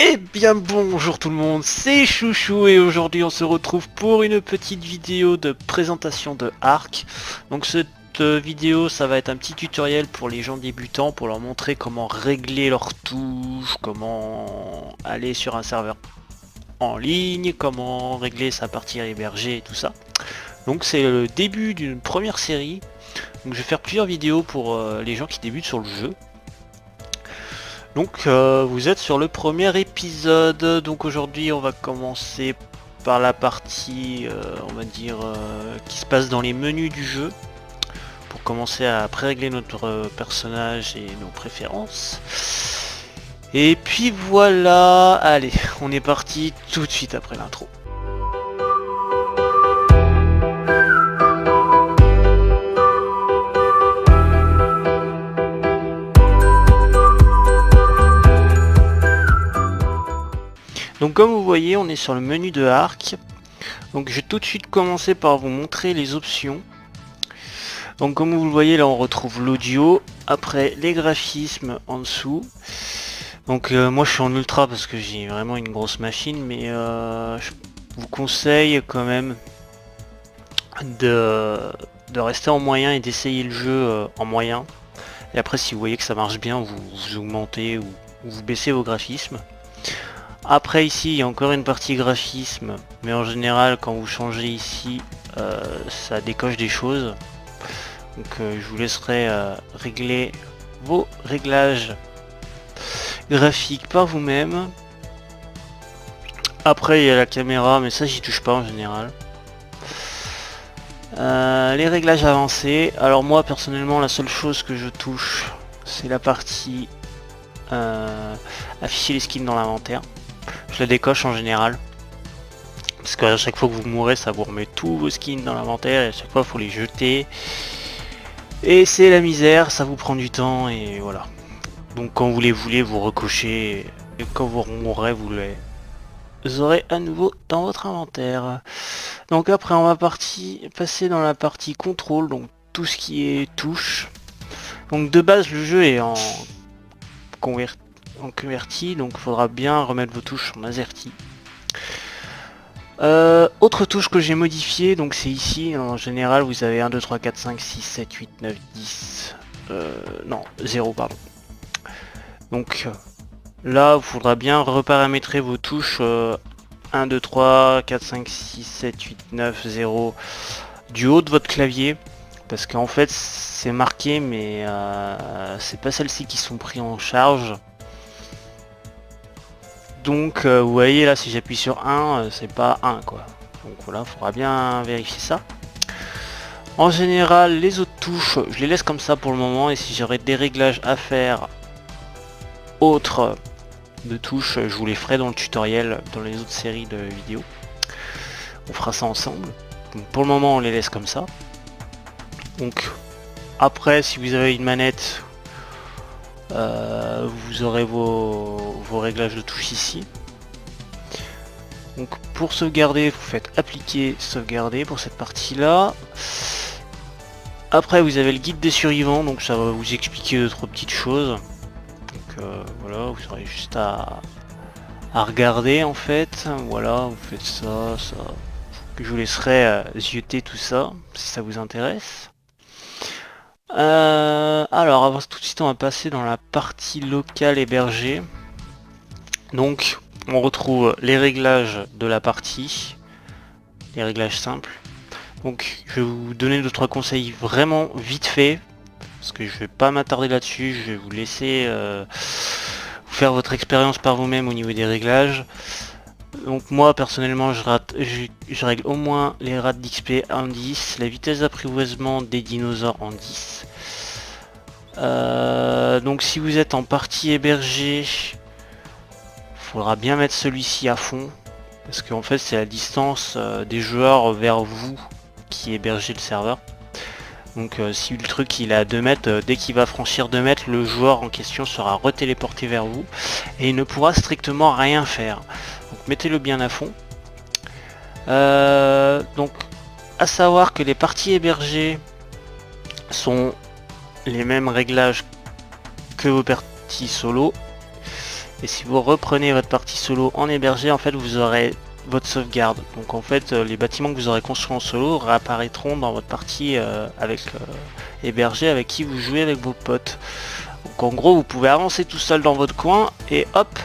Eh bien bonjour tout le monde, c'est Chouchou et aujourd'hui on se retrouve pour une petite vidéo de présentation de Ark. Donc cette vidéo ça va être un petit tutoriel pour les gens débutants pour leur montrer comment régler leurs touches, comment aller sur un serveur en ligne, comment régler sa partie hébergée et tout ça. Donc c'est le début d'une première série, donc je vais faire plusieurs vidéos pour les gens qui débutent sur le jeu. Donc vous êtes sur le premier épisode, donc aujourd'hui on va commencer par la partie on va dire qui se passe dans les menus du jeu pour commencer à pré-régler notre personnage et nos préférences. Et puis voilà, allez, on est parti tout de suite après l'intro. Donc comme vous voyez, on est sur le menu de Ark. Donc je vais tout de suite commencer par vous montrer les options. Donc comme vous le voyez là, on retrouve l'audio, après les graphismes en dessous. Donc moi je suis en ultra parce que j'ai vraiment une grosse machine, mais je vous conseille quand même de rester en moyen et d'essayer le jeu en moyen. Et après si vous voyez que ça marche bien, vous augmentez ou vous baissez vos graphismes. Après ici il y a encore une partie graphisme, mais en général quand vous changez ici ça décoche des choses. Donc je vous laisserai régler vos réglages graphiques par vous-même. Après il y a la caméra, mais ça j'y touche pas en général. Les réglages avancés, alors moi personnellement la seule chose que je touche c'est la partie afficher les skins dans l'inventaire. Je la décoche en général parce qu'à chaque fois que vous mourrez ça vous remet tous vos skins dans l'inventaire et à chaque fois il faut les jeter et c'est la misère, ça vous prend du temps et voilà. Donc quand vous les voulez vous recochez et quand vous mourrez vous les aurez à nouveau dans votre inventaire. Donc après on va passer dans la partie contrôle, donc tout ce qui est touche. Donc de base le jeu est en converti, donc il faudra bien remettre vos touches en AZERTY. Autre touche que j'ai modifié, donc c'est ici, en général vous avez 1, 2, 3, 4, 5, 6, 7, 8, 9, 10, non, 0 pardon. Donc là il faudra bien reparamétrer vos touches 1, 2, 3, 4, 5, 6, 7, 8, 9, 0 du haut de votre clavier. Parce qu'en fait c'est marqué mais c'est pas celles-ci qui sont prises en charge. Donc vous voyez là si j'appuie sur 1 c'est pas 1 quoi. Donc voilà, il faudra bien vérifier ça. En général les autres touches je les laisse comme ça pour le moment et si j'aurais des réglages à faire autres de touches je vous les ferai dans le tutoriel dans les autres séries de vidéos. On fera ça ensemble. Donc pour le moment on les laisse comme ça. Donc après si vous avez une manette vous aurez vos réglages de touche ici. Donc pour sauvegarder vous faites appliquer sauvegarder pour cette partie là. Après vous avez le guide des survivants, donc ça va vous expliquer 2-3 petites choses. Donc voilà, vous aurez juste à regarder en fait. Voilà, vous faites ça. Je vous laisserai zioter tout ça si ça vous intéresse. Alors avant tout de suite on va passer dans la partie locale hébergée. Donc on retrouve les réglages de la partie, les réglages simples. Donc je vais vous donner 2-3 conseils vraiment vite fait parce que je vais pas m'attarder là-dessus, je vais vous laisser vous faire votre expérience par vous-même au niveau des réglages. Donc moi personnellement je règle au moins les rates d'XP en 10, la vitesse d'apprivoisement des dinosaures en 10. Donc si vous êtes en partie hébergée, il faudra bien mettre celui-ci à fond. Parce qu'en fait c'est la distance des joueurs vers vous qui hébergez le serveur. Donc si le truc il est à 2 mètres, dès qu'il va franchir 2 mètres, le joueur en question sera retéléporté vers vous. Et il ne pourra strictement rien faire. Donc mettez-le bien à fond. Donc à savoir que les parties hébergées sont les mêmes réglages que vos parties solo. Et si vous reprenez votre partie solo en hébergé, en fait vous aurez votre sauvegarde. Donc en fait les bâtiments que vous aurez construits en solo réapparaîtront dans votre partie avec hébergé, avec qui vous jouez avec vos potes. Donc en gros vous pouvez avancer tout seul dans votre coin et hop,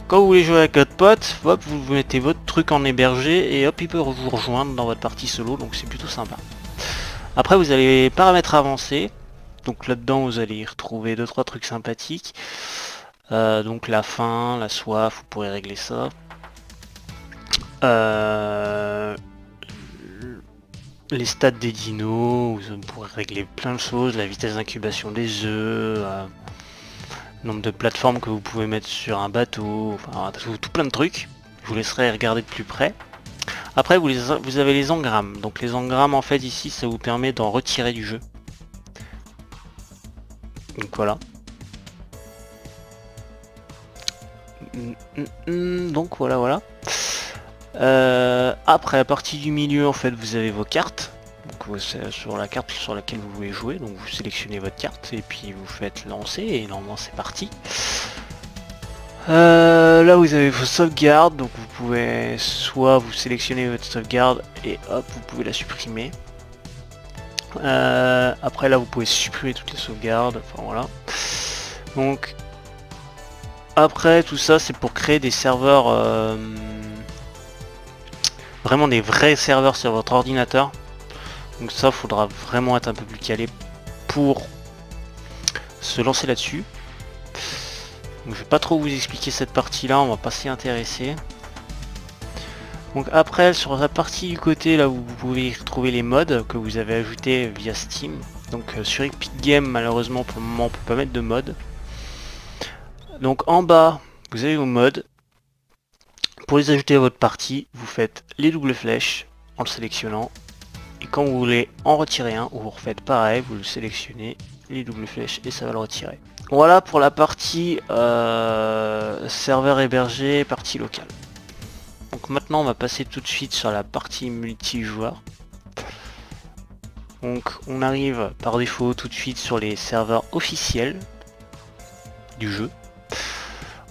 quand vous voulez jouer avec votre pote, hop, vous mettez votre truc en hébergé et hop il peut vous rejoindre dans votre partie solo, donc c'est plutôt sympa. Après vous allez les paramètres avancés, donc là-dedans vous allez y retrouver 2-3 trucs sympathiques. Donc la faim, la soif, vous pourrez régler ça. Les stats des dinos, vous pourrez régler plein de choses, la vitesse d'incubation des œufs, nombre de plateformes que vous pouvez mettre sur un bateau, enfin tout plein de trucs. Je vous laisserai regarder de plus près. Après vous avez les engrammes. Donc les engrammes en fait ici ça vous permet d'en retirer du jeu. Donc voilà. Donc voilà. Après la partie du milieu en fait vous avez vos cartes. Donc sur la carte sur laquelle vous voulez jouer, donc vous sélectionnez votre carte et puis vous faites lancer et normalement c'est parti. Là vous avez vos sauvegardes, donc vous pouvez soit vous sélectionnez votre sauvegarde et hop vous pouvez la supprimer. Après là vous pouvez supprimer toutes les sauvegardes, enfin voilà. Donc après tout ça c'est pour créer des serveurs, vraiment des vrais serveurs sur votre ordinateur. Donc ça faudra vraiment être un peu plus calé pour se lancer là-dessus. Donc je vais pas trop vous expliquer cette partie là, on va pas s'y intéresser. Donc après sur la partie du côté là où vous pouvez retrouver les mods que vous avez ajoutés via Steam. Donc sur Epic Games malheureusement pour le moment on peut pas mettre de mods. Donc en bas vous avez vos mods. Pour les ajouter à votre partie, vous faites les doubles flèches en le sélectionnant. Et quand vous voulez en retirer un, vous refaites pareil, vous le sélectionnez, les doubles flèches et ça va le retirer. Voilà pour la partie serveur hébergé, partie locale. Donc maintenant on va passer tout de suite sur la partie multijoueur. Donc on arrive par défaut tout de suite sur les serveurs officiels du jeu.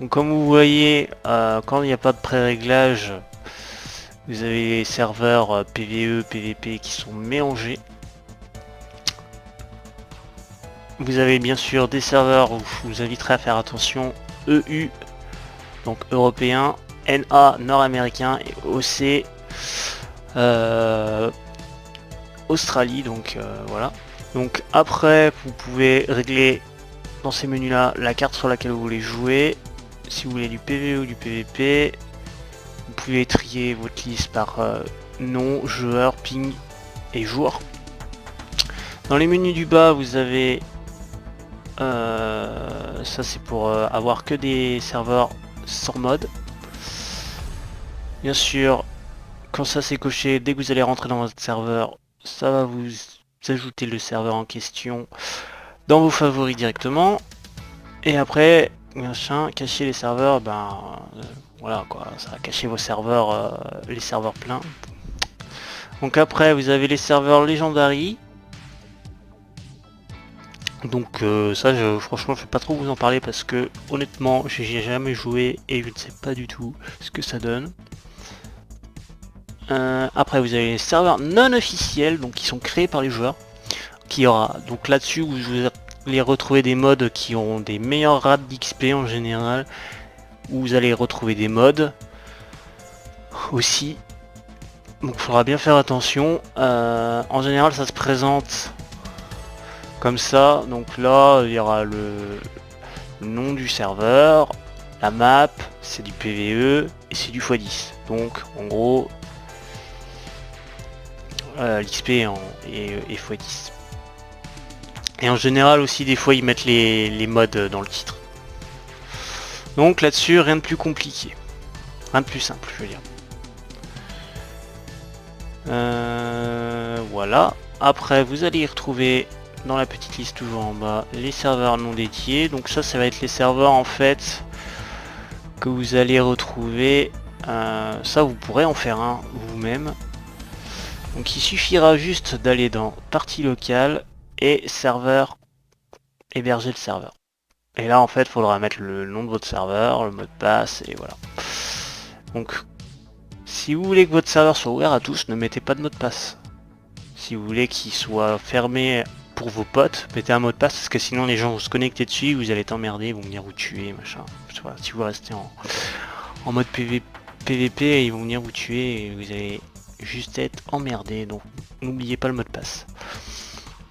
Donc comme vous voyez, quand il n'y a pas de pré-réglage, vous avez les serveurs PvE, PvP qui sont mélangés. Vous avez bien sûr des serveurs où je vous inviterai à faire attention, EU, donc européen, NA, nord-américain et OC, Australie, donc voilà. Donc après, vous pouvez régler dans ces menus là la carte sur laquelle vous voulez jouer, si vous voulez du PvE ou du PvP. Vous pouvez trier votre liste par nom, joueur, ping et jour. Dans les menus du bas, vous avez ça c'est pour avoir que des serveurs sans mode. Bien sûr, quand ça c'est coché, dès que vous allez rentrer dans votre serveur, ça va vous ajouter le serveur en question dans vos favoris directement. Et après, machin, cacher les serveurs, voilà quoi, ça va cacher vos serveurs, les serveurs pleins. Donc après vous avez les serveurs Legendary. Donc ça franchement je vais pas trop vous en parler parce que honnêtement j'ai jamais joué et je ne sais pas du tout ce que ça donne. Après vous avez les serveurs non officiels, donc qui sont créés par les joueurs. Qui aura donc là-dessus vous allez retrouver des mods qui ont des meilleurs rates d'XP en général. Où vous allez retrouver des mods aussi. Donc il faudra bien faire attention. En général ça se présente comme ça. Donc là il y aura le nom du serveur, la map, c'est du PvE et c'est du x10. Donc en gros l'XP est x10. Et en général aussi des fois ils mettent les mods dans le titre. Donc là-dessus rien de plus compliqué. Rien de plus simple je veux dire. Voilà. Après vous allez y retrouver dans la petite liste toujours en bas les serveurs non dédiés. Donc ça va être les serveurs en fait que vous allez retrouver. Ça vous pourrez en faire un vous-même. Donc il suffira juste d'aller dans partie locale et serveur, héberger le serveur. Et là en fait il faudra mettre le nom de votre serveur, le mot de passe et voilà. Donc si vous voulez que votre serveur soit ouvert à tous, ne mettez pas de mot de passe. Si vous voulez qu'il soit fermé pour vos potes, mettez un mot de passe parce que sinon les gens vont se connecter dessus, vous allez t'emmerder, ils vont venir vous tuer, machin. Voilà, si vous restez en mode PVP, ils vont venir vous tuer et vous allez juste être emmerdé. Donc n'oubliez pas le mot de passe.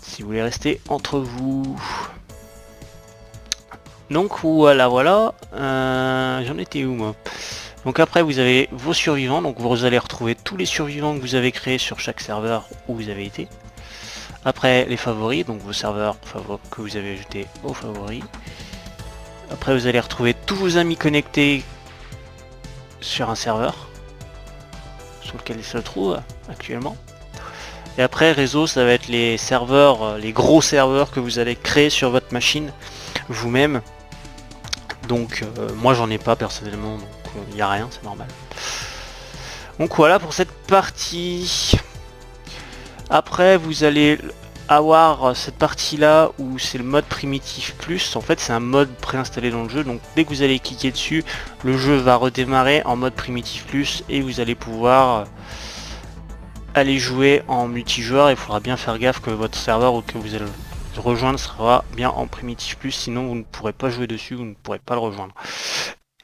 Si vous voulez rester entre vous. Donc voilà, j'en étais où moi? Donc après vous avez vos survivants, donc vous allez retrouver tous les survivants que vous avez créés sur chaque serveur où vous avez été. Après les favoris, donc vos serveurs que vous avez ajoutés aux favoris. Après vous allez retrouver tous vos amis connectés sur un serveur sur lequel ils se trouvent actuellement. Et après réseau, ça va être les serveurs, les gros serveurs que vous allez créer sur votre machine vous-même. Donc moi j'en ai pas personnellement, donc il n'y a rien, c'est normal. Donc voilà pour cette partie. Après vous allez avoir cette partie là où c'est le mode primitif plus. En fait c'est un mode préinstallé dans le jeu, donc dès que vous allez cliquer dessus, le jeu va redémarrer en mode primitif plus et vous allez pouvoir aller jouer en multijoueur. Il faudra bien faire gaffe que votre serveur que vous allez rejoindre sera bien en primitif plus, sinon vous ne pourrez pas jouer dessus, vous ne pourrez pas le rejoindre.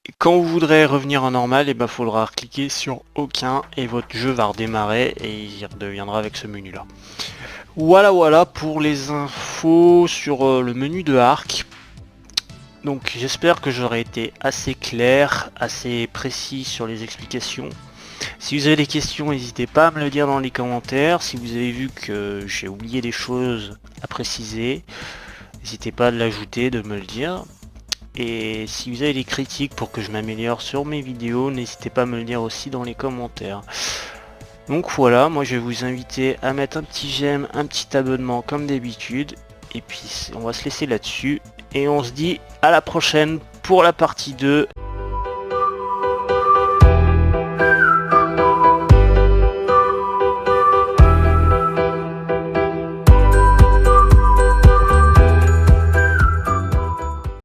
Et quand vous voudrez revenir en normal, il faudra cliquer sur aucun et votre jeu va redémarrer et il redeviendra avec ce menu là. Voilà pour les infos sur le menu de Ark. Donc j'espère que j'aurai été assez clair, assez précis sur les explications. Si vous avez des questions, n'hésitez pas à me le dire dans les commentaires. Si vous avez vu que j'ai oublié des choses à préciser, n'hésitez pas à l'ajouter, de me le dire. Et si vous avez des critiques pour que je m'améliore sur mes vidéos, n'hésitez pas à me le dire aussi dans les commentaires. Donc voilà, moi je vais vous inviter à mettre un petit j'aime, un petit abonnement comme d'habitude. Et puis on va se laisser là-dessus. Et on se dit à la prochaine pour la partie 2.